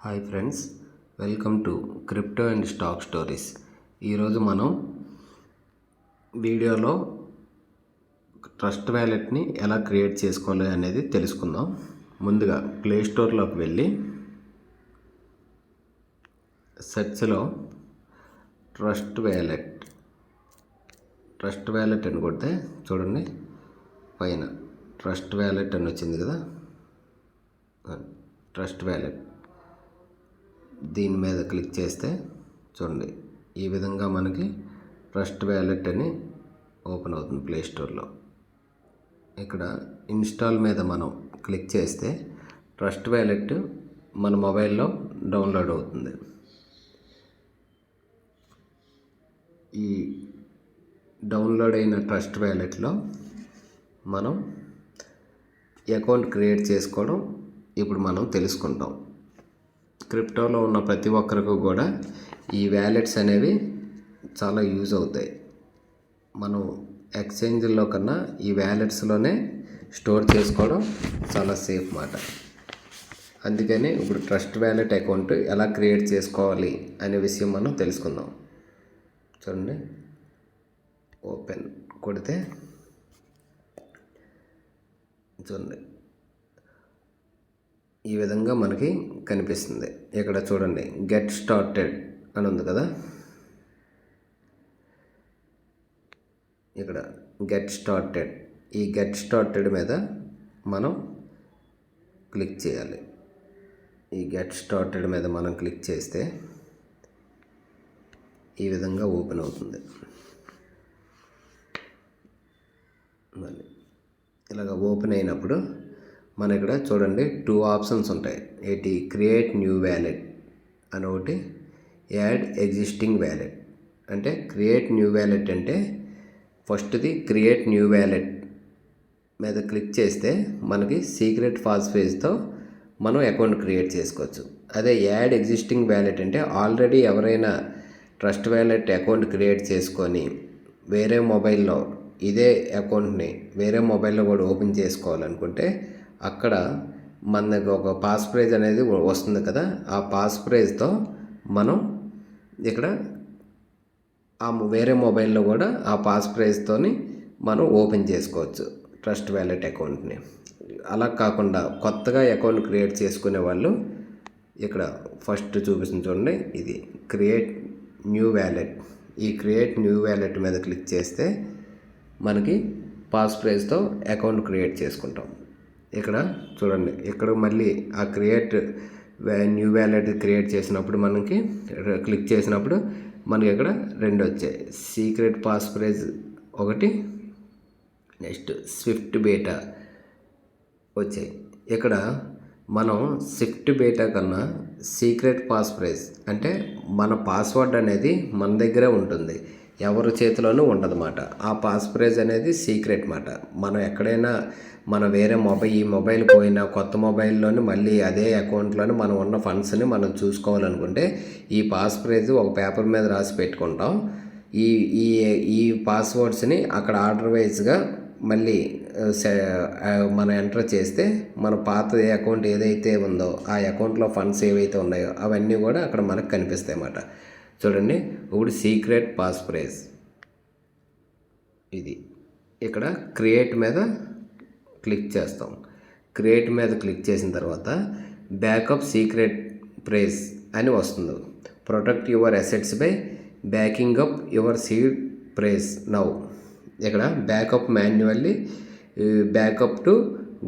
Hi friends, welcome to crypto and stock stories. ఈరోజు మనం వీడియోలో ట్రస్ట్ వ్యాలెట్ని ఎలా క్రియేట్ చేసుకోవాలి అనేది తెలుసుకుందాం. ముందుగా ప్లే స్టోర్లోకి వెళ్ళి సెర్చ్లో ట్రస్ట్ వ్యాలెట్ అని కొడితే చూడండి, పైన ట్రస్ట్ వ్యాలెట్ అని వచ్చింది కదా. ట్రస్ట్ వ్యాలెట్ దీని మీద క్లిక్ చేస్తే చూడండి, ఈ విధంగా మనకి ట్రస్ట్ వ్యాలెట్ అని ఓపెన్ అవుతుంది ప్లే స్టోర్లో. ఇక్కడ ఇన్స్టాల్ మీద మనం క్లిక్ చేస్తే ట్రస్ట్ వ్యాలెట్ మన మొబైల్లో డౌన్లోడ్ అవుతుంది. ఈ డౌన్లోడ్ అయిన ట్రస్ట్ వ్యాలెట్లో మనం అకౌంట్ క్రియేట్ చేసుకోవడం ఇప్పుడు మనం తెలుసుకుంటాం. క్రిప్టోలో ఉన్న ప్రతి ఒక్కరికి కూడా ఈ వ్యాలెట్స్ అనేవి చాలా యూజ్ అవుతాయి. మనం ఎక్స్చేంజ్లో కన్నా ఈ వ్యాలెట్స్లోనే స్టోర్ చేసుకోవడం చాలా సేఫ్ మాట. అందుకని ఇప్పుడు ట్రస్ట్ వ్యాలెట్ అకౌంట్ ఎలా క్రియేట్ చేసుకోవాలి అనే విషయం మనం తెలుసుకుందాం. చూడండి, ఓపెన్ కొడితే చూడండి, ఈ విధంగా మనకి కనిపిస్తుంది. ఇక్కడ చూడండి, గెట్ స్టార్టెడ్ అని ఉంది కదా. ఇక్కడ గెట్ స్టార్టెడ్ మీద మనం క్లిక్ చేయాలి. ఈ గెట్ స్టార్టెడ్ మీద మనం క్లిక్ చేస్తే ఈ విధంగా ఓపెన్ అవుతుంది. మళ్ళీ ఇలాగ ఓపెన్ అయినప్పుడు మన ఇక్కడ చూడండి 2 ఆప్షన్స్ ఉంటాయి. ఏంటి? క్రియేట్ న్యూ వ్యాలెట్ అని ఒకటి, యాడ్ ఎగ్జిస్టింగ్ వ్యాలెట్. అంటే క్రియేట్ న్యూ వ్యాలెట్ అంటే ఫస్ట్ది క్రియేట్ న్యూ వ్యాలెట్ మీద క్లిక్ చేస్తే మనకి సీక్రెట్ పాస్వర్డ్తో మనం అకౌంట్ క్రియేట్ చేసుకోవచ్చు. అదే యాడ్ ఎగ్జిస్టింగ్ వ్యాలెట్ అంటే ఆల్రెడీ ఎవరైనా ట్రస్ట్ వ్యాలెట్ అకౌంట్ క్రియేట్ చేసుకొని వేరే మొబైల్లో ఇదే అకౌంట్ని వేరే మొబైల్లో కూడా ఓపెన్ చేసుకోవాలనుకుంటే అక్కడ మనకు ఒక పాస్ ప్రైజ్ అనేది వస్తుంది కదా. ఆ పాస్ ప్రైజ్తో మనం ఇక్కడ ఆ వేరే మొబైల్లో కూడా ఆ పాస్ ప్రైజ్తోని మనం ఓపెన్ చేసుకోవచ్చు ట్రస్ట్ వ్యాలెట్ అకౌంట్ని. అలా కాకుండా కొత్తగా అకౌంట్ క్రియేట్ చేసుకునే వాళ్ళు ఇక్కడ ఫస్ట్ చూపిస్తుంది చూడండి, ఇది క్రియేట్ న్యూ వ్యాలెట్. ఈ క్రియేట్ న్యూ వ్యాలెట్ మీద క్లిక్ చేస్తే మనకి పాస్ ప్రైజ్తో అకౌంట్ క్రియేట్ చేసుకుంటాం. ఇక్కడ చూడండి, ఇక్కడ మళ్ళీ ఆ క్రియేట్ న్యూ వ్యాలెట్ క్రియేట్ చేసినప్పుడు మనకి క్లిక్ చేసినప్పుడు మనకి ఇక్కడ 2 వచ్చాయి. సీక్రెట్ పాస్ ప్రైజ్ ఒకటి, నెక్స్ట్ స్విఫ్ట్ బీటా వచ్చాయి. ఇక్కడ మనం స్విఫ్ట్ బీటా కన్నా సీక్రెట్ పాస్ ప్రైజ్ అంటే మన పాస్వర్డ్ అనేది మన దగ్గరే ఉంటుంది, ఎవరి చేతిలోనూ ఉండదన్నమాట. ఆ పాస్ ప్రైజ్ అనేది సీక్రెట్ మాట. మనం ఎక్కడైనా మన వేరే ఈ మొబైల్ పోయినా కొత్త మొబైల్లోని మళ్ళీ అదే అకౌంట్లోని మనం ఉన్న ఫండ్స్ని మనం చూసుకోవాలనుకుంటే ఈ పాస్ ప్రైజ్ ఒక పేపర్ మీద రాసి పెట్టుకుంటాం. ఈ ఈ ఈ పాస్వర్డ్స్ని అక్కడ ఆర్డర్ వైజ్గా మళ్ళీ మనం ఎంటర్ చేస్తే మన పాత అకౌంట్ ఏదైతే ఉందో ఆ అకౌంట్లో ఫండ్స్ ఏవైతే ఉన్నాయో అవన్నీ కూడా అక్కడ మనకు కనిపిస్తాయి అన్నమాట. చూడండి, ఇప్పుడు సీక్రెట్ పాస్ ప్రైజ్ ఇది. ఇక్కడ క్రియేట్ మీద క్లిక్ చేస్తాం. క్రియేట్ మీద క్లిక్ చేసిన తర్వాత బ్యాకప్ సీక్రెట్ ప్రైజ్ అని వస్తుంది. Protect your assets by backing up your seed phrase now. ఇక్కడ backup manually backup to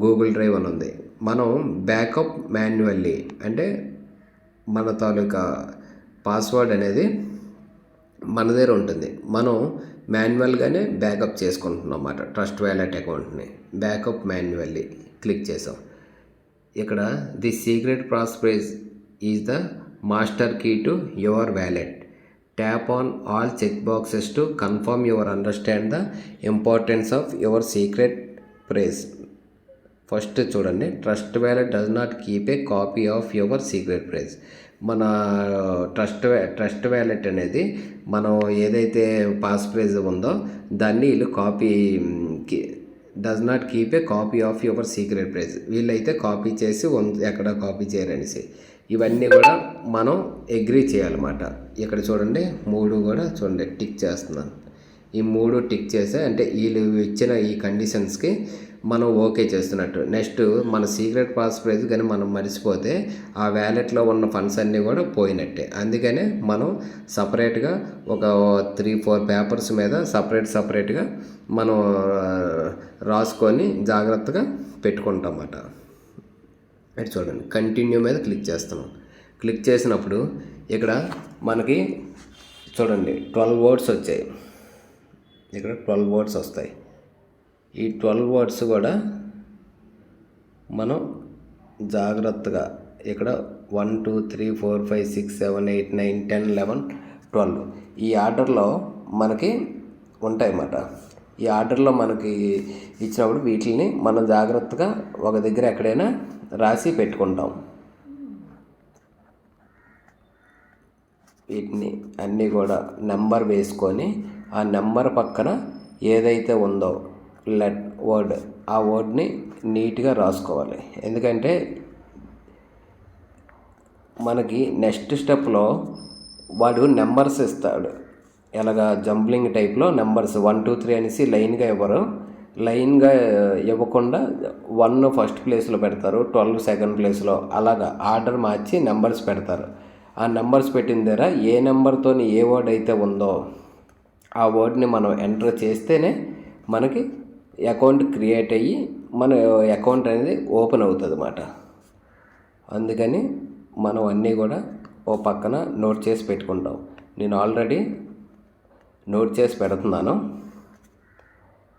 Google Drive అని ఉంది. మనం బ్యాకప్ మాన్యువల్లీ అంటే మన తాలూకా పాస్వర్డ్ అనేది మన దగ్గర ఉంటుంది. మనం మాన్యువల్గానే బ్యాకప్ చేసుకుంటున్నాం అన్నమాట ట్రస్ట్ వ్యాలెట్ అకౌంట్ని. బ్యాకప్ మాన్యువల్లీ క్లిక్ చేసాం. ఇక్కడ the secret pass phrase is the master key to your wallet. Tap on all check boxes to confirm your understand the importance of your secret phrase. First చూడండి, Trust Wallet does not keep a copy of your secret phrase. మన Trust Wallet అనేది మనం ఏదైతే pass phrase ఉందో దాన్ని వీళ్ళు does not keep a copy of your secret praise. వీళ్ళైతే copy చేసి ఎక్కడ కాపీ చేయరనేసి ఇవన్నీ కూడా మనం అగ్రీ చేయాలన్నమాట. ఇక్కడ చూడండి 3 కూడా చూడండి టిక్ చేస్తున్నాను. ఈ 3 టిక్ చేస్తే అంటే వీళ్ళు ఇచ్చిన ఈ కండిషన్స్కి మనం ఓకే చేస్తున్నట్టు. నెక్స్ట్ మన సీక్రెట్ పాస్వర్డ్ కానీ మనం మర్చిపోతే ఆ వ్యాలెట్లో ఉన్న ఫండ్స్ అన్నీ కూడా పోయినట్టే. అందుకనే మనం సపరేట్గా ఒక 3-4 పేపర్స్ మీద సపరేట్గా మనం రాసుకొని జాగ్రత్తగా పెట్టుకుంటాం అన్నమాట. అది చూడండి కంటిన్యూ మీద క్లిక్ చేస్తున్నాం. క్లిక్ చేసినప్పుడు ఇక్కడ మనకి చూడండి 12 వర్డ్స్ వచ్చాయి. ఇక్కడ 12 వర్డ్స్ వస్తాయి. ఈ 12 వర్డ్స్ కూడా మనం జాగ్రత్తగా ఇక్కడ 1 2 3 4 5 6 7 8 9 10 11 12 ఈ ఆర్డర్లో మనకి ఉంటాయన్నమాట. ఈ ఆర్డర్లో మనకి ఇచ్చినప్పుడు వీటిని మనం జాగ్రత్తగా ఒక దగ్గర ఎక్కడైనా రాసి పెట్టుకుంటాం. వీటిని అన్నీ కూడా నెంబర్ వేసుకొని ఆ నెంబర్ పక్కన ఏదైతే ఉందో వర్డ్ ఆ వర్డ్ని నీట్గా రాసుకోవాలి. ఎందుకంటే మనకి నెక్స్ట్ స్టెప్లో వాడు నెంబర్స్ ఇస్తాడు. ఎలాగా జంబ్లింగ్ టైప్లో నెంబర్స్ 1 2 3 అనేసి లైన్గా ఇవ్వరు. లైన్గా ఇవ్వకుండా 1 ఫస్ట్ ప్లేస్లో పెడతారు, 12 సెకండ్ ప్లేస్లో, అలాగా ఆర్డర్ మార్చి నెంబర్స్ పెడతారు. ఆ నెంబర్స్ పెట్టిన దగ్గర ఏ నెంబర్తో ఏ వర్డ్ అయితే ఉందో ఆ వర్డ్ని మనం ఎంటర్ చేస్తేనే మనకి అకౌంట్ క్రియేట్ అయ్యి మన అకౌంట్ అనేది ఓపెన్ అవుతుంది అన్నమాట. అందుకని మనం అన్నీ కూడా ఓ పక్కన నోట్ చేసి పెట్టుకుంటాం. నేను ఆల్రెడీ నోట్ చేసి పెడుతున్నాను.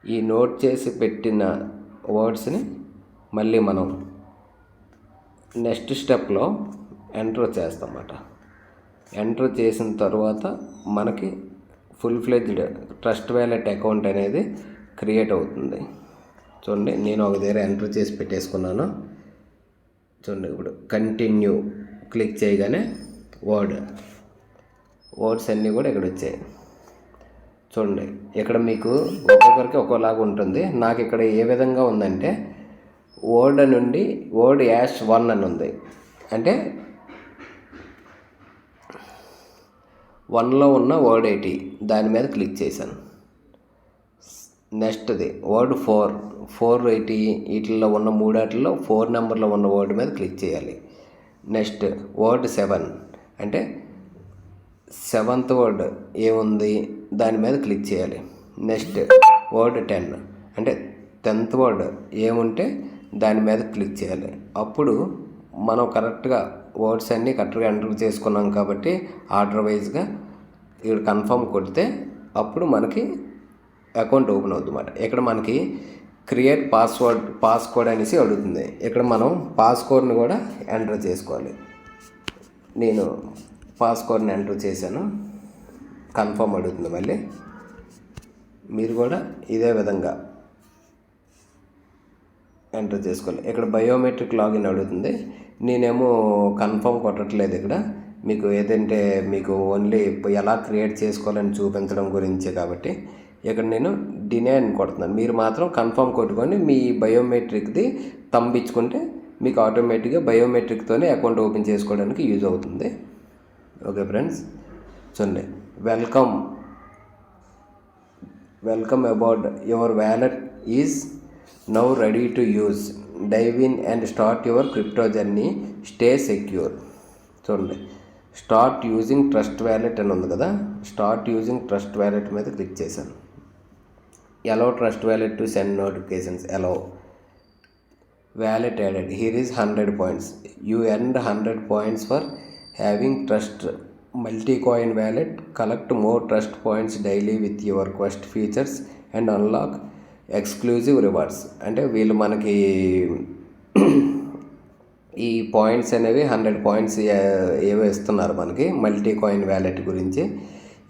ఈ నోట్ చేసి పెట్టిన వర్డ్స్ని మళ్ళీ మనం నెక్స్ట్ స్టెప్లో ఎంటర్ చేస్తాం అన్నమాట. ఎంటర్ చేసిన తర్వాత మనకి full fledged Trust Wallet account అనేది క్రియేట్ అవుతుంది. చూడండి నేను ఒక దగ్గర ఎంటర్ చేసి పెట్టేసుకున్నాను. చూడండి ఇప్పుడు కంటిన్యూ క్లిక్ చేయగానే వర్డ్స్ అన్నీ కూడా ఇక్కడ వచ్చాయి. చూడండి ఇక్కడ మీకు ఒక్కొక్కరికి ఒక్కోలాగా ఉంటుంది. నాకు ఇక్కడ ఏ విధంగా ఉందంటే వర్డ్ నుండి వర్డ్ -1 అని ఉంది. అంటే 1లో ఉన్న వర్డ్ 80 దాని మీద క్లిక్ చేశాను. నెక్స్ట్ది వర్డ్ 480 వీటిల్లో ఉన్న 3 4 నెంబర్లో ఉన్న వర్డ్ మీద క్లిక్ చేయాలి. నెక్స్ట్ వర్డ్ 7 అంటే 7th వర్డ్ ఏముంది దాని మీద క్లిక్ చేయాలి. నెక్స్ట్ వర్డ్ 10 అంటే 10th వర్డ్ ఏముంటే దాని మీద క్లిక్ చేయాలి. అప్పుడు మనం కరెక్ట్గా వర్డ్స్ అన్నీ కరెక్ట్గా ఎంటర్ చేసుకున్నాం కాబట్టి ఆర్డర్ వైజ్గా ఇక్కడ కన్ఫర్మ్ కొడితే అప్పుడు మనకి అకౌంట్ ఓపెన్ అవుతుంది అన్నమాట. ఇక్కడ మనకి క్రియేట్ పాస్కోడ్ అనేసి అడుగుతుంది. ఇక్కడ మనం పాస్కోడ్ని కూడా ఎంటర్ చేసుకోవాలి. నేను పాస్కోడ్ని ఎంటర్ చేశాను. కన్ఫర్మ్ అడుగుతుంది. మళ్ళీ మీరు కూడా ఇదే విధంగా ఎంటర్ చేసుకోవాలి. ఇక్కడ బయోమెట్రిక్ లాగిన్ అడుగుతుంది. నేనేమో కన్ఫర్మ్ కొట్టట్లేదు. ఇక్కడ మీకు ఏదంటే మీకు ఓన్లీ ఎలా క్రియేట్ చేసుకోవాలని చూపించడం గురించే కాబట్టి ఇక్కడ నేను డినే అని కొడుతున్నాను. మీరు మాత్రం కన్ఫర్మ్ కొట్టుకొని మీ బయోమెట్రిక్ది తంబించుకుంటే మీకు ఆటోమేటిక్గా బయోమెట్రిక్తోనే అకౌంట్ ఓపెన్ చేసుకోవడానికి యూజ్ అవుతుంది. ఓకే ఫ్రెండ్స్, చూడండి welcome about your wallet is now ready to use. Dive in and start your crypto journey, stay secure. చూడండి స్టార్ట్ యూజింగ్ ట్రస్ట్ వ్యాలెట్ అని ఉంది కదా, స్టార్ట్ యూజింగ్ ట్రస్ట్ వ్యాలెట్ మీద click చేశాను. allow trust wallet to send notifications, allow. Wallet added, here is 100 points. You earned 100 points for having trust multi-coin wallet. Collect more trust points daily with your quest features and unlock exclusive rewards. అంటే వీళ్ళు మనకి ఈ points అనేవి 100 points ఏవో ఇస్తున్నారు మనకి multi coin wallet గురించి.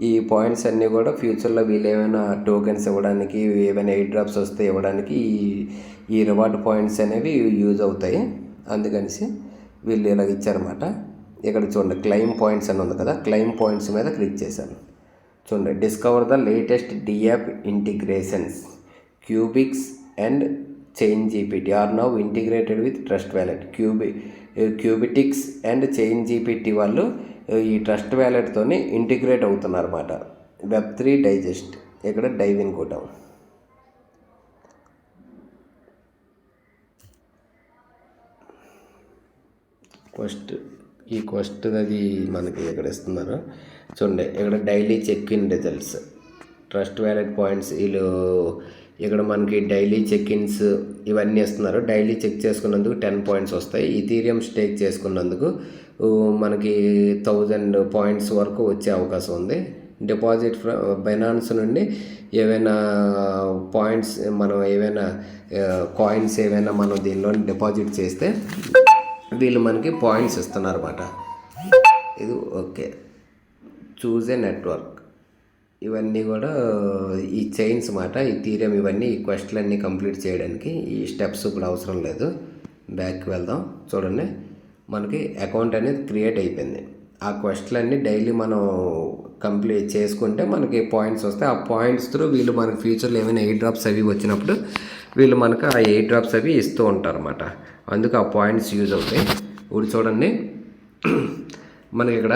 ఈ పాయింట్స్ అన్నీ కూడా ఫ్యూచర్లో వీళ్ళు ఏమైనా టోకెన్స్ ఇవ్వడానికి, ఏమైనా ఎయిర్ డ్రాప్స్ వస్తే ఇవ్వడానికి ఈ రివార్డ్ పాయింట్స్ అనేవి యూజ్ అవుతాయి. అందుకనిసి వీళ్ళు ఇలాగ ఇచ్చారన్నమాట. ఇక్కడ చూడండి క్లెయిమ్ పాయింట్స్ అని ఉంది కదా, క్లెయిమ్ పాయింట్స్ మీద క్లిక్ చేశాను. చూడండి discover the latest dApp integrations, Qubics and Chain GPT are now integrated with Trust Wallet. Qubetics and Chain GPT వాళ్ళు ఈ ట్రస్ట్ వ్యాలెట్తోని ఇంటిగ్రేట్ అవుతున్నారు అన్నమాట. Web3 డైజెస్ట్, ఇక్కడ డైవ్ ఇన్ కొట్టాం. ఈ క్వస్ట్ అది మనకి ఇక్కడ ఇస్తున్నారు చూడండి. ఇక్కడ daily check in results, Trust Wallet points, వీళ్ళు ఇక్కడ మనకి డైలీ చెక్ ఇన్స్ ఇవన్నీ ఇస్తున్నారు. డైలీ చెక్ చేసుకున్నందుకు 10 పాయింట్స్ వస్తాయి. ఈథీరియం స్టేక్ చేసుకున్నందుకు మనకి 1000 పాయింట్స్ వరకు వచ్చే అవకాశం ఉంది. డిపాజిట్ బైనాన్స్ నుండి ఏవైనా పాయింట్స్ మనం ఏవైనా కాయిన్స్ ఏవైనా మనం దీనిలో డిపాజిట్ చేస్తే వీళ్ళు మనకి పాయింట్స్ ఇస్తున్నారు అన్నమాట. ఇది ఓకే. చూజ్ ఏ నెట్వర్క్, ఇవన్నీ కూడా ఈ చైన్స్ మాట, ఈ థీరియం, ఇవన్నీ ఈ క్వశ్చన్లన్నీ కంప్లీట్ చేయడానికి ఈ స్టెప్స్ ఇప్పుడు అవసరం లేదు. బ్యాక్కి వెళ్దాం. చూడండి, మనకి అకౌంట్ అనేది క్రియేట్ అయిపోయింది. ఆ క్వశ్చన్లన్నీ డైలీ మనం కంప్లీట్ చేసుకుంటే మనకి పాయింట్స్ వస్తాయి. ఆ పాయింట్స్ త్రూ వీళ్ళు మనకి ఫ్యూచర్లో ఏమైనా ఎయిర్ డ్రాప్స్ అవి వచ్చినప్పుడు వీళ్ళు మనకు ఆ ఎయిర్ డ్రాప్స్ అవి ఇస్తూ ఉంటారు అన్నమాట. అందుకు ఆ పాయింట్స్ యూజ్ అవుతాయి. ఇప్పుడు చూడండి, మనకి ఇక్కడ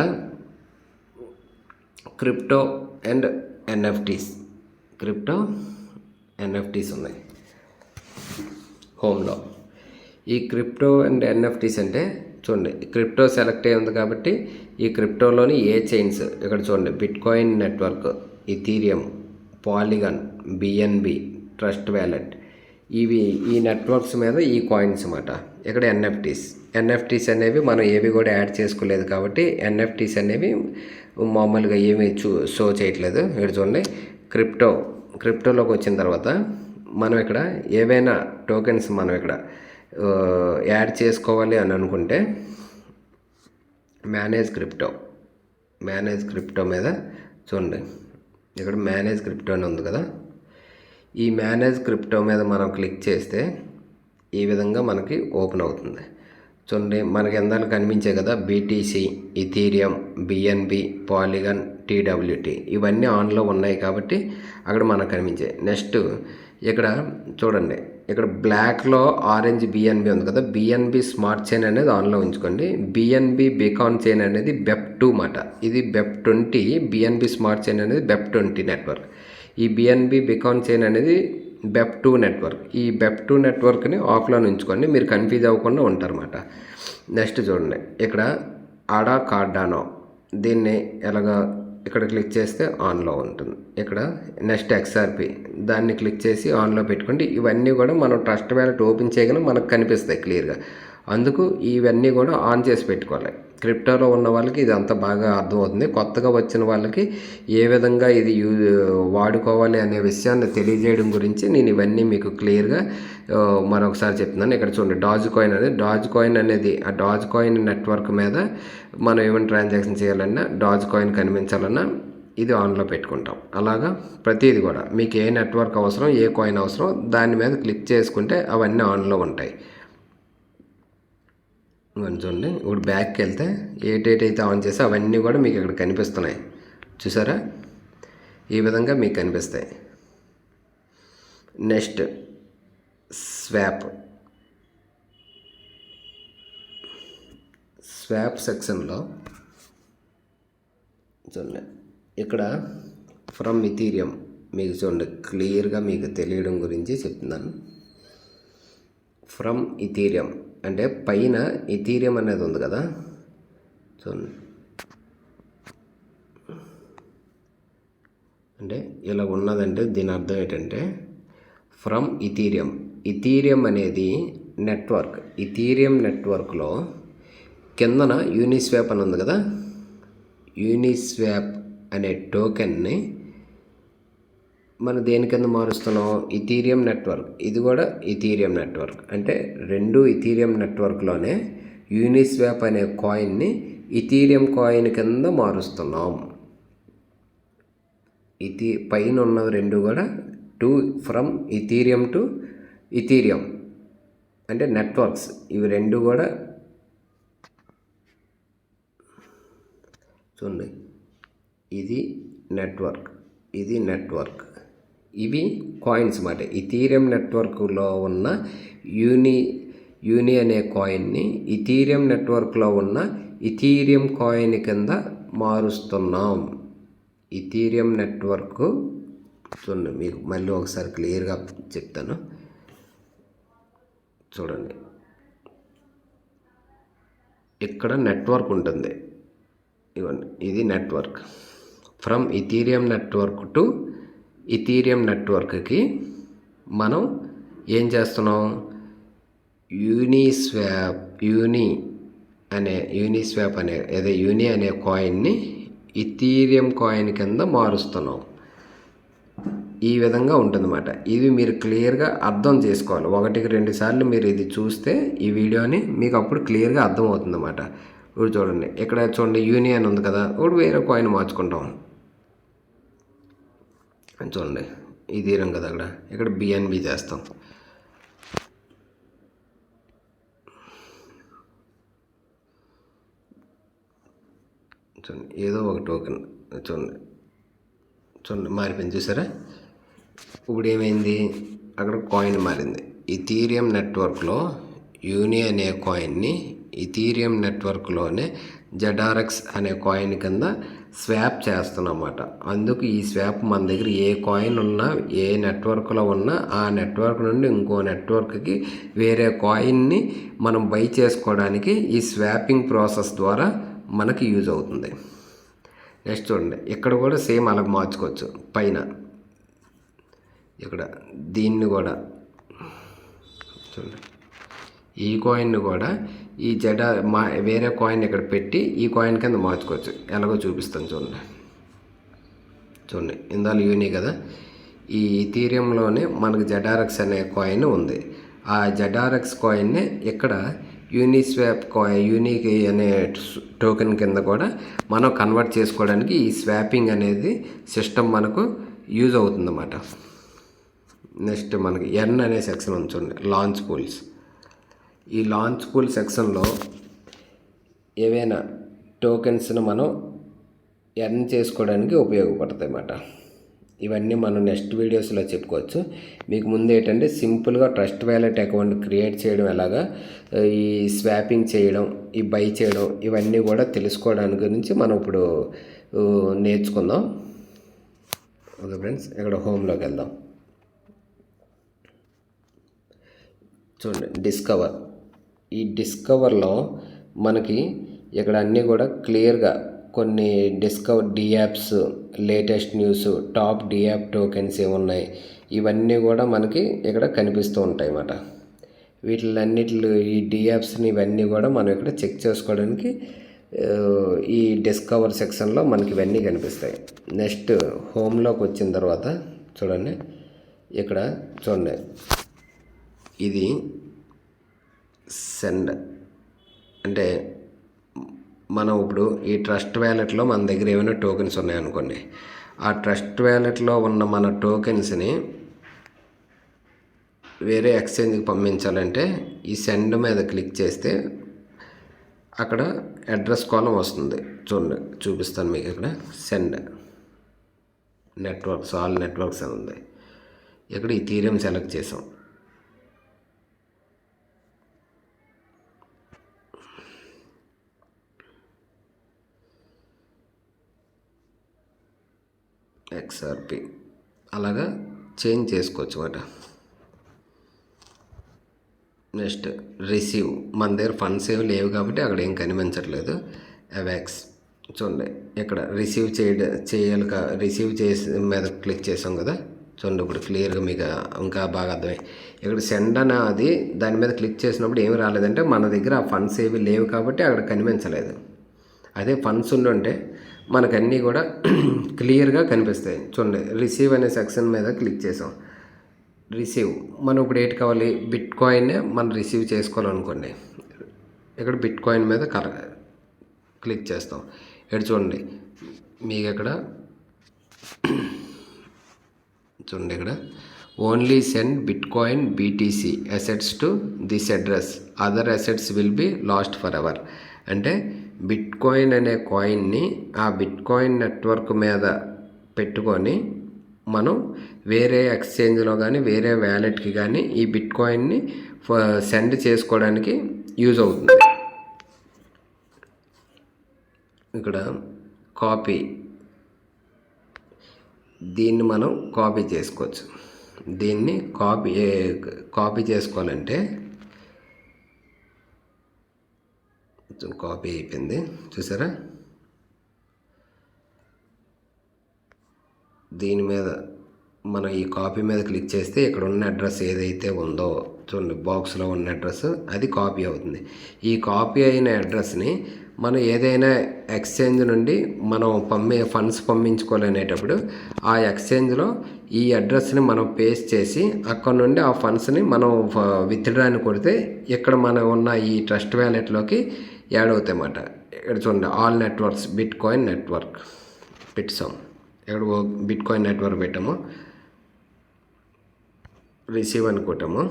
క్రిప్టో అండ్ ఎన్ఎఫ్టీస్ ఉన్నాయి హోమ్లో. ఈ క్రిప్టో అండ్ ఎన్ఎఫ్టీస్ అంటే చూడండి, క్రిప్టో సెలెక్ట్ అయ్యి ఉంది కాబట్టి ఈ క్రిప్టోలోని ఏ చైన్స్ ఇక్కడ చూడండి, bitcoin network, Ethereum, Polygon, BNB, Trust Wallet, ఈ నెట్వర్క్స్ మీద ఈ కాయిన్స్ అన్నమాట. ఇక్కడ ఎన్ఎఫ్టీస్ అనేవి మనం ఏవి కూడా యాడ్ చేసుకోలేదు కాబట్టి ఎన్ఎఫ్టీస్ అనేవి మామూలుగా ఏమి షో చేయట్లేదు. ఇక్కడ చూడండి, క్రిప్టోలోకి వచ్చిన తర్వాత మనం ఇక్కడ ఏవైనా టోకెన్స్ మనం ఇక్కడ యాడ్ చేసుకోవాలి అని అనుకుంటే మేనేజ్ క్రిప్టో మీద చూడండి, ఇక్కడ మేనేజ్ క్రిప్టో అని ఉంది కదా. ఈ మేనేజ్ క్రిప్టో మీద మనం క్లిక్ చేస్తే ఈ విధంగా మనకి ఓపెన్ అవుతుంది. చూడండి, మనకి ఎందాలు కనిపించాయి కదా, BTC, Ethereum, BNB, polygon, TWT, ఇవన్నీ ఆన్లో ఉన్నాయి కాబట్టి అక్కడ మనకు కనిపించాయి. నెక్స్ట్ ఇక్కడ చూడండి, ఇక్కడ బ్లాక్లో ఆరెంజ్ బిఎన్బి ఉంది కదా, బిఎన్బి స్మార్ట్ చైన్ అనేది ఆన్లో ఉంచుకోండి. బిఎన్బి బీకాన్ చైన్ అనేది BEP2 మాట. ఇది BEP20, బిఎన్బి స్మార్ట్ చైన్ అనేది BEP20 నెట్వర్క్. ఈ బిఎన్బి బీకాన్ చైన్ అనేది BEP2 నెట్వర్క్. ఈ BEP2 నెట్వర్క్ని ఆఫ్లో ఉంచుకోండి, మీరు కన్ఫ్యూజ్ అవ్వకుండా ఉంటారన్నమాట. నెక్స్ట్ చూడండి, ఇక్కడ ఆడా కార్డానో, దీన్ని ఎలాగా ఇక్కడ క్లిక్ చేస్తే ఆన్లో ఉంటుంది. ఇక్కడ నెక్స్ట్ XRP, దాన్ని క్లిక్ చేసి ఆన్లో పెట్టుకోండి. ఇవన్నీ కూడా మనం ట్రస్ట్ వ్యాలెట్ ఓపెన్ చేయగానే మనకు కనిపిస్తాయి క్లియర్గా. అందుకు ఇవన్నీ కూడా ఆన్ చేసి పెట్టుకోవాలి. క్రిప్టోలో ఉన్న వాళ్ళకి ఇది అంతా బాగా అర్థమవుతుంది. కొత్తగా వచ్చిన వాళ్ళకి ఏ విధంగా ఇది వాడుకోవాలి అనే విషయాన్ని తెలియజేయడం గురించి నేను ఇవన్నీ మీకు క్లియర్గా మరొకసారి చెప్తున్నాను. ఇక్కడ చూడండి, డాజ్ కాయిన్ అనేది ఆ డాజ్ కాయిన్ నెట్వర్క్ మీద మనం ఏమైనా ట్రాన్సాక్షన్ చేయాలన్నా, డాజ్ కాయిన్ కనిపించాలన్నా ఇది ఆన్లో పెట్టుకుంటాం. అలాగా ప్రతిదీ కూడా మీకు ఏ నెట్వర్క్ అవసరం, ఏ కాయిన్ అవసరం, దాని మీద క్లిక్ చేసుకుంటే అవన్నీ ఆన్లో ఉంటాయి. చూడండి, ఇప్పుడు బ్యాక్కి వెళ్తే ఏ డేట్ అయితే ఆన్ చేస్తే అవన్నీ కూడా మీకు ఇక్కడ కనిపిస్తున్నాయి. చూసారా, ఈ విధంగా మీకు కనిపిస్తాయి. నెక్స్ట్ స్వాప్ సెక్షన్లో చూడండి, ఇక్కడ ఫ్రమ్ ఇథీరియం మీకు చూడండి క్లియర్గా మీకు తెలియడం గురించి చెప్తున్నాను. ఫ్రమ్ ఇథీరియం అంటే పైన ఇథీరియం అనేది ఉంది కదా, చూడండి, అంటే ఇలా ఉన్నదంటే దీని అర్థం ఏంటంటే ఫ్రమ్ ఇథీరియం అనేది నెట్వర్క్. ఇథీరియం నెట్వర్క్లో కిందన యూనిస్వాప్ అని ఉంది కదా, యూనిస్వాప్ అనే టోకెన్ని మనం దేని కింద మారుస్తున్నాం, ఇథీరియం నెట్వర్క్. ఇది కూడా ఇథీరియం నెట్వర్క్. అంటే రెండు ఇథీరియం నెట్వర్క్లోనే యూనిస్వాప్ అనే కాయిన్ని ఇథీరియం కాయిన్ కింద మారుస్తున్నాం. పైన ఉన్నవి రెండు కూడా ఫ్రమ్ ఇథీరియం టు ఇథీరియం అంటే నెట్వర్క్స్. ఇవి రెండు కూడా చూడండి, ఇది నెట్వర్క్, ఇది నెట్వర్క్, ఇవి కాయిన్స్ మాట. ఇథీరియం నెట్వర్క్లో ఉన్న యూని అనే కాయిన్ని ఇథీరియం నెట్వర్క్లో ఉన్న ఇథీరియం కాయిన్ కింద మారుస్తున్నాం. ఇథీరియం నెట్వర్క్ చూడండి, మీకు మళ్ళీ ఒకసారి క్లియర్గా చెప్తాను చూడండి. ఇక్కడ నెట్వర్క్ ఉంటుంది, ఇవ్వండి, ఇది network. From Ethereum network to Ethereum నెట్వర్క్కి మనం ఏం చేస్తున్నాం, యూని అనే కాయిన్ని ఇథీరియం కాయిన్ కింద మారుస్తున్నాం. ఈ విధంగా ఉంటుందన్నమాట. ఇది మీరు క్లియర్గా అర్థం చేసుకోవాలి. 1-2 సార్లు మీరు ఇది చూస్తే ఈ వీడియోని మీకు అప్పుడు క్లియర్గా అర్థమవుతుందన్నమాట. ఇప్పుడు చూడండి, ఇక్కడ చూడండి యూనియన్ ఉంది కదా, ఇప్పుడు వేరే కాయిన్ మార్చుకుంటాం. చూడండి ఇథీరియం కదా, ఇక్కడ బిఎన్బి చేస్తాం. చూడండి ఏదో ఒక టోకెన్ చూడండి మారిపోయింది, చూసారా? ఇప్పుడు ఏమైంది, అక్కడ కాయిన్ మారింది. ఇథీరియం నెట్వర్క్లో యూని అనే కాయిన్ని ఇథీరియం నెట్వర్క్లోనే ZRX అనే కాయిన్ కింద స్వాప్ చేస్తున్నమాట. అందుకు ఈ స్వాప్ మన దగ్గర ఏ కాయిన్ ఉన్నా, ఏ నెట్వర్క్లో ఉన్నా, ఆ నెట్వర్క్ నుండి ఇంకో నెట్వర్క్కి వేరే కాయిన్ని మనం బై చేసుకోవడానికి ఈ స్వాపింగ్ ప్రాసెస్ ద్వారా మనకి యూజ్ అవుతుంది. నెక్స్ట్ చూడండి, ఇక్కడ కూడా సేమ్ అలా మార్చుకోవచ్చు. పైన ఇక్కడ దీన్ని కూడా చూడండి, ఈ కాయిన్ని కూడా ఈ వేరే కాయిన్ ఇక్కడ పెట్టి ఈ కాయిన్ కింద మార్చుకోవచ్చు. ఎలాగో చూపిస్తాను చూడండి. ఇందులో యూని కదా, ఈ ఇథీరియంలోనే మనకు ZRX అనే కాయిన్ ఉంది. ఆ ZRX కాయిన్ని ఇక్కడ యూనిక్ అనే టోకెన్ కింద కూడా మనం కన్వర్ట్ చేసుకోవడానికి ఈ స్వాపింగ్ అనేది సిస్టమ్ మనకు యూజ్ అవుతుందన్నమాట. నెక్స్ట్ మనకి ఎన్ అనే సెక్షన్ ఉంచండి, లాంచ్ పూల్స్. ఈ లాంచ్ పూల్ సెక్షన్లో ఏవైనా టోకెన్స్ను మనం ఎర్న్ చేసుకోవడానికి ఉపయోగపడతాయి అన్నమాట. ఇవన్నీ మనం నెక్స్ట్ వీడియోస్లో చెప్పుకోవచ్చు. మీకు ముందు ఏంటంటే సింపుల్గా ట్రస్ట్ వ్యాలెట్ అకౌంట్ క్రియేట్ చేయడం ఎలాగా, ఈ స్వాపింగ్ చేయడం, ఈ బై చేయడం, ఇవన్నీ కూడా తెలుసుకోవడానికి గురించి మనం ఇప్పుడు నేర్చుకుందాం. ఓకే ఫ్రెండ్స్, ఇక్కడ హోమ్లోకి వెళ్దాం. చూడండి డిస్కవర్. ఈ డిస్కవర్లో మనకి ఇక్కడ అన్నీ కూడా క్లియర్గా కొన్ని డియాప్స్, లేటెస్ట్ న్యూస్, టాప్ డియాప్ టోకెన్స్ ఏమున్నాయి, ఇవన్నీ కూడా మనకి ఇక్కడ కనిపిస్తూ ఉంటాయి అన్నమాట. వీటిలన్నిటిలో ఈ డియాప్స్ని ఇవన్నీ కూడా మనం ఇక్కడ చెక్ చేసుకోవడానికి ఈ డిస్కవర్ సెక్షన్లో మనకి ఇవన్నీ కనిపిస్తాయి. నెక్స్ట్ హోమ్లోకి వచ్చిన తర్వాత చూడండి, ఇక్కడ చూడండి, ఇది సెండ్. అంటే మనం ఇప్పుడు ఈ ట్రస్ట్ వ్యాలెట్లో మన దగ్గర ఏమైనా టోకెన్స్ ఉన్నాయనుకోండి, ఆ ట్రస్ట్ వ్యాలెట్లో ఉన్న మన టోకెన్స్ని వేరే ఎక్స్చేంజ్కి పంపించాలంటే ఈ సెండ్ మీద క్లిక్ చేస్తే అక్కడ అడ్రస్ కాలం వస్తుంది. చూడండి చూపిస్తాను మీకు. ఇక్కడ సెండ్ నెట్వర్క్స్, ఆల్ నెట్వర్క్స్ అని ఉంది. ఇక్కడ ఇథీరియం సెలెక్ట్ చేసాం. XRP అలాగా చేంజ్ చేసుకోవచ్చు అన్నమాట. Next receive. మన దగ్గర ఫండ్స్ ఏమి లేవు కాబట్టి అక్కడ ఏం కనిపించట్లేదు. అవాక్స్ చూడండి, ఇక్కడ రిసీవ్ రిసీవ్ చేసి మీద క్లిక్ చేసాం కదా. చూడండి ఇప్పుడు క్లియర్గా మీకు ఇంకా బాగా అర్థమై, ఇక్కడ సెండ్ అది దాని మీద క్లిక్ చేసినప్పుడు ఏమి రాలేదంటే మన దగ్గర ఆ ఫండ్స్ ఏవి లేవు కాబట్టి అక్కడ కనిపించలేదు. అదే ఫండ్స్ ఉండుంటే మనకన్నీ కూడా క్లియర్గా కనిపిస్తాయి. చూడండి రిసీవ్ అనే సెక్షన్ మీద క్లిక్ చేసాం. రిసీవ్ మనం ఇప్పుడు ఏంటి కావాలి, బిట్ కాయిన్ మనం రిసీవ్ చేసుకోవాలనుకోండి, ఇక్కడ బిట్ కాయిన్ మీద క్లిక్ చేస్తాం. ఇక్కడ చూడండి మీకు ఇక్కడ చూడండి, ఇక్కడ only send bit coin BTC assets to this address, other assets will be last for ever. అంటే బిట్ కాయిన్ అనే కాయిన్ని ఆ బిట్ కాయిన్ నెట్వర్క్ మీద పెట్టుకొని మనం వేరే ఎక్స్చేంజ్లో కానీ వేరే వ్యాలెట్కి కానీ ఈ బిట్కాయిన్ని సెండ్ చేసుకోవడానికి యూజ్ అవుతుంది. ఇక్కడ కాపీ, దీన్ని మనం కాపీ చేసుకోవచ్చు. దీన్ని కాపీ చేసుకోవాలంటే కాపీ అయిపోయింది చూసారా. దీని మీద మనం ఈ కాపీ మీద క్లిక్ చేస్తే ఇక్కడ ఉన్న అడ్రస్ ఏదైతే ఉందో చూడండి, బాక్స్లో ఉన్న అడ్రస్ అది కాపీ అవుతుంది. ఈ కాపీ అయిన అడ్రస్ని మనం ఏదైనా ఎక్స్చేంజ్ నుండి మనం ఫండ్స్ పంపించుకోవాలనేటప్పుడు ఆ ఎక్స్చేంజ్లో ఈ అడ్రస్ని మనం పేస్ట్ చేసి అక్కడ నుండి ఆ ఫండ్స్ని మనం విత్డ్రాని కొడితే ఇక్కడ మనం ఉన్న ఈ ట్రస్ట్ వ్యాలెట్లోకి యాడ్ అవుతాయి అన్నమాట. ఇక్కడ చూడండి, ఆల్ నెట్వర్క్స్ బిట్కాయిన్ నెట్వర్క్ పెట్టాం. ఇక్కడ బిట్కాయిన్ నెట్వర్క్ పెట్టాము, రిసీవ్ అని కొట్టాము,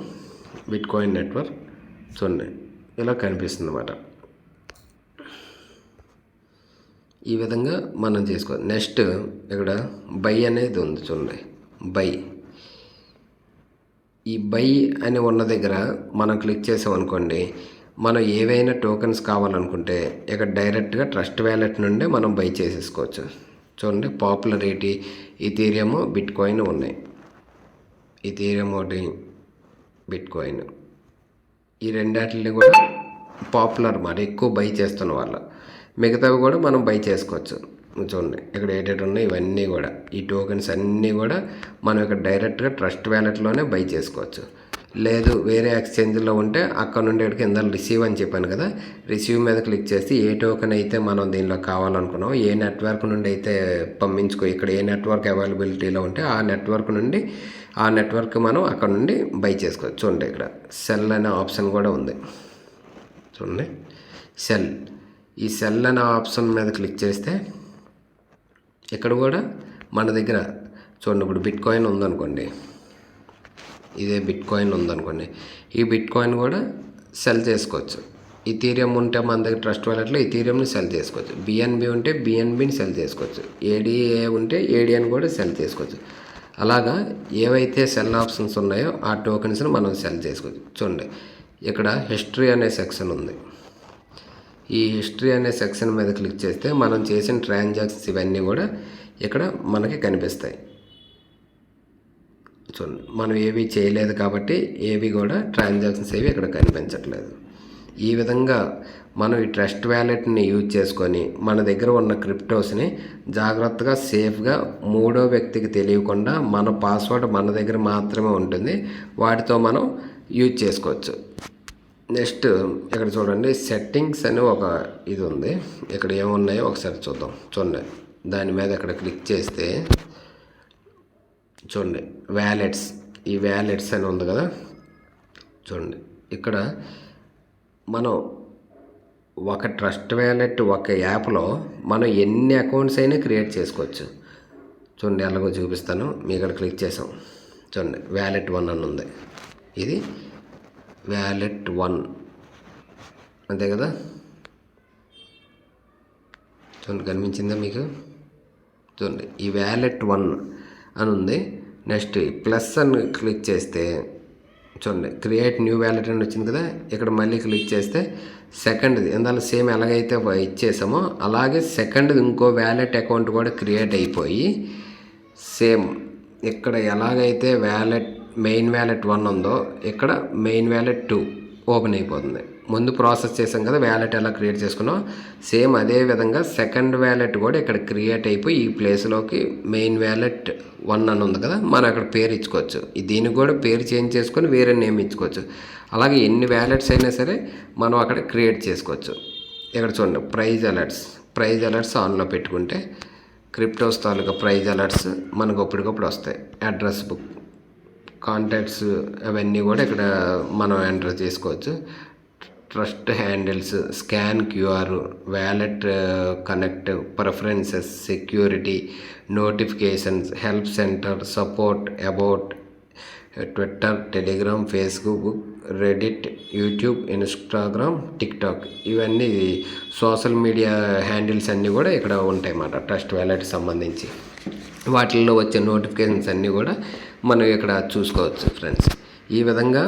బిట్కాయిన్ నెట్వర్క్ చూడండి ఇలా కనిపిస్తుంది అన్నమాట. ఈ విధంగా మనం చేసుకోవాలి. నెక్స్ట్ ఇక్కడ బై అనేది ఉంది చూడండి, బై. ఈ బై అని ఉన్న దగ్గర మనం క్లిక్ చేసామనుకోండి, మనం ఏవైనా టోకెన్స్ కావాలనుకుంటే ఇక్కడ డైరెక్ట్గా ట్రస్ట్ వ్యాలెట్ నుండి మనం బై చేసేసుకోవచ్చు. చూడండి, పాపులారిటీ ఇథీరియం, బిట్కాయిన్ ఉన్నాయి. ఇథీరియం ఒకటి, బిట్కాయిన్, ఈ రెండాటిని కూడా పాపులర్ మాట, ఎక్కువ బై చేస్తున్న వాళ్ళు. మిగతావి కూడా మనం బై చేసుకోవచ్చు. చూడండి ఇక్కడ ఏటేటి ఉన్నాయి ఇవన్నీ కూడా, ఈ టోకెన్స్ అన్నీ కూడా మనం ఇక్కడ డైరెక్ట్గా ట్రస్ట్ వ్యాలెట్లోనే బై చేసుకోవచ్చు. లేదు వేరే ఎక్స్చేంజ్లో ఉంటే అక్కడ నుండి ఇక్కడికి కింద రిసీవ్ అని చెప్పాను కదా, రిసీవ్ మీద క్లిక్ చేసి ఏ టోకెన్ అయితే మనం దీనిలో కావాలనుకున్నాం, ఏ నెట్వర్క్ నుండి అయితే ఇక్కడ ఏ నెట్వర్క్ అవైలబిలిటీలో ఉంటే ఆ నెట్వర్క్ నుండి ఆ నెట్వర్క్ మనం అక్కడ నుండి బై చేసుకోవచ్చు. చూడండి ఇక్కడ సెల్ అనే ఆప్షన్ కూడా ఉంది చూడండి, సెల్. ఈ సెల్ అనే ఆప్షన్ మీద క్లిక్ చేస్తే ఇక్కడ కూడా మన దగ్గర చూడండి, ఇప్పుడు బిట్కాయిన్ ఉందనుకోండి, ఇదే బిట్కాయిన్ ఉందనుకోండి, ఈ బిట్కాయిన్ కూడా సెల్ చేసుకోవచ్చు. ఇథీరియం ఉంటే మన దగ్గర ట్రస్ట్ వ్యాలెట్లో ఇథీరియంని సెల్ చేసుకోవచ్చు. బిఎన్బి ఉంటే బిఎన్బిని సెల్ చేసుకోవచ్చు. ఏడిఏ ఉంటే ఏడిఎన్ కూడా సెల్ చేసుకోవచ్చు. అలాగా ఏవైతే సెల్ ఆప్షన్స్ ఉన్నాయో ఆ టోకెన్స్ని మనం సెల్ చేసుకోవచ్చు. చూడండి ఇక్కడ హిస్టరీ అనే సెక్షన్ ఉంది. ఈ హిస్టరీ అనే సెక్షన్ మీద క్లిక్ చేస్తే మనం చేసిన ట్రాన్సాక్షన్స్ ఇవన్నీ కూడా ఇక్కడ మనకి కనిపిస్తాయి. చూడండి, మనం ఏవి చేయలేదు కాబట్టి ఏవి కూడా ట్రాన్సాక్షన్స్ ఏవి ఇక్కడ కనిపించట్లేదు. ఈ విధంగా మనం ఈ ట్రస్ట్ వ్యాలెట్ని యూజ్ చేసుకొని మన దగ్గర ఉన్న క్రిప్టోస్ని జాగ్రత్తగా సేఫ్గా మూడో వ్యక్తికి తెలియకుండా మన పాస్వర్డ్ మన దగ్గర మాత్రమే ఉంటుంది, వాటితో మనం యూజ్ చేసుకోవచ్చు. నెక్స్ట్ ఇక్కడ చూడండి, సెట్టింగ్స్ అని ఒక ఇది ఉంది. ఇక్కడ ఏమున్నాయో ఒకసారి చూద్దాం. చూడండి, దాని మీద ఇక్కడ క్లిక్ చేస్తే చూడండి వ్యాలెట్స్, ఈ వ్యాలెట్స్ అని ఉంది కదా. చూడండి ఇక్కడ మనం ఒక ట్రస్ట్ వ్యాలెట్ ఒక యాప్లో మనం ఎన్ని అకౌంట్స్ అయినా క్రియేట్ చేసుకోవచ్చు. చూడండి ఎలాగో చూపిస్తాను. మీ ఇక్కడ క్లిక్ చేసాం చూడండి, వ్యాలెట్ 1 అని ఉంది. ఇది వ్యాలెట్ 1 అంతే కదా. చూడండి కనిపించిందా మీకు? చూడండి ఈ వ్యాలెట్ 1 అని ఉంది. నెక్స్ట్ ప్లస్ అని క్లిక్ చేస్తే చూడండి క్రియేట్ న్యూ వ్యాలెట్ అని వచ్చింది కదా. ఇక్కడ మళ్ళీ క్లిక్ చేస్తే సెకండ్ది ఇందాక సేమ్ ఎలాగైతే ఇచ్చేసామో అలాగే సెకండ్ది ఇంకో వ్యాలెట్ అకౌంట్ కూడా క్రియేట్ అయిపోయి సేమ్ ఇక్కడ ఎలాగైతే మెయిన్ వ్యాలెట్ 1 ఉందో ఇక్కడ మెయిన్ వ్యాలెట్ 2 ఓపెన్ అయిపోతుంది. ముందు ప్రాసెస్ చేసాం కదా వ్యాలెట్ ఎలా క్రియేట్ చేసుకున్నాం, సేమ్ అదే విధంగా సెకండ్ వ్యాలెట్ కూడా ఇక్కడ క్రియేట్ అయిపోయి ఈ ప్లేస్లోకి మెయిన్ వ్యాలెట్ 1 అని ఉంది కదా, మనం అక్కడ పేరు ఇచ్చుకోవచ్చు. దీనికి కూడా పేరు చేంజ్ చేసుకొని వేరే నేమ్ ఇచ్చుకోవచ్చు. అలాగే ఎన్ని వ్యాలెట్స్ అయినా సరే మనం అక్కడ క్రియేట్ చేసుకోవచ్చు. ఇక్కడ చూడండి ప్రైజ్ అలర్ట్స్ ఆన్లో పెట్టుకుంటే క్రిప్టోస్ తాలూకా ప్రైజ్ అలర్ట్స్ మనకు అప్పటికప్పుడు వస్తాయి. అడ్రస్ బుక్, కాంటాక్ట్స్ అవన్నీ కూడా ఇక్కడ మనం ఎంటర్ చేసుకోవచ్చు. Trust handles, scan QR, wallet connect, preferences, security, notifications, help centre, support, about, Twitter, Telegram, Facebook, Reddit, YouTube, Instagram, TikTok, ఇవన్నీ సోషల్ మీడియా హ్యాండిల్స్ అన్నీ కూడా ఇక్కడ ఉంటాయి అన్నమాట ట్రస్ట్ వ్యాలెట్కి సంబంధించి. వాటిల్లో వచ్చే నోటిఫికేషన్స్ అన్నీ కూడా మనం ఇక్కడ చూసుకోవచ్చు ఫ్రెండ్స్. ఈ విధంగా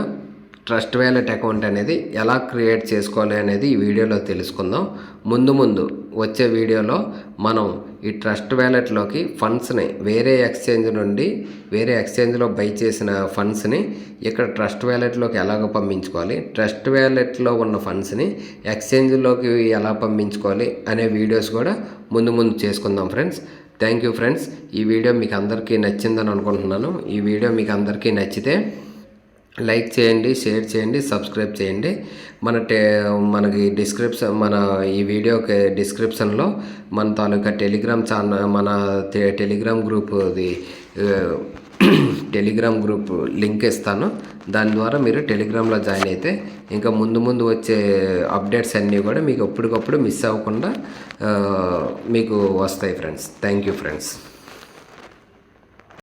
ట్రస్ట్ వ్యాలెట్ అకౌంట్ అనేది ఎలా క్రియేట్ చేసుకోవాలి అనేది ఈ వీడియోలో తెలుసుకుందాం. ముందు వచ్చే వీడియోలో మనం ఈ ట్రస్ట్ వ్యాలెట్లోకి ఫండ్స్ని వేరే ఎక్స్చేంజ్ నుండి వేరే ఎక్స్చేంజ్లో బై చేసిన ఫండ్స్ని ఇక్కడ ట్రస్ట్ వ్యాలెట్లోకి ఎలాగ పంపించుకోవాలి, ట్రస్ట్ వ్యాలెట్లో ఉన్న ఫండ్స్ని ఎక్స్చేంజ్లోకి ఎలా పంపించుకోవాలి అనే వీడియోస్ కూడా ముందు చేసుకుందాం ఫ్రెండ్స్. Thank you friends. ఈ వీడియో మీకు అందరికీ నచ్చిందని అనుకుంటున్నాను. ఈ వీడియో మీకు అందరికీ నచ్చితే లైక్ చేయండి, షేర్ చేయండి, సబ్స్క్రైబ్ చేయండి. మనకి మన ఈ వీడియోకి డిస్క్రిప్షన్లో మన తాలూకా టెలిగ్రామ్ ఛానల్, మన టెలిగ్రామ్ గ్రూప్ లింక్ ఇస్తాను. దాని ద్వారా మీరు టెలిగ్రామ్లో జాయిన్ అయితే ఇంకా ముందు వచ్చే అప్డేట్స్ అన్నీ కూడా మీకు ఎప్పటికప్పుడు మిస్ అవ్వకుండా మీకు వస్తాయి ఫ్రెండ్స్. Thank you friends.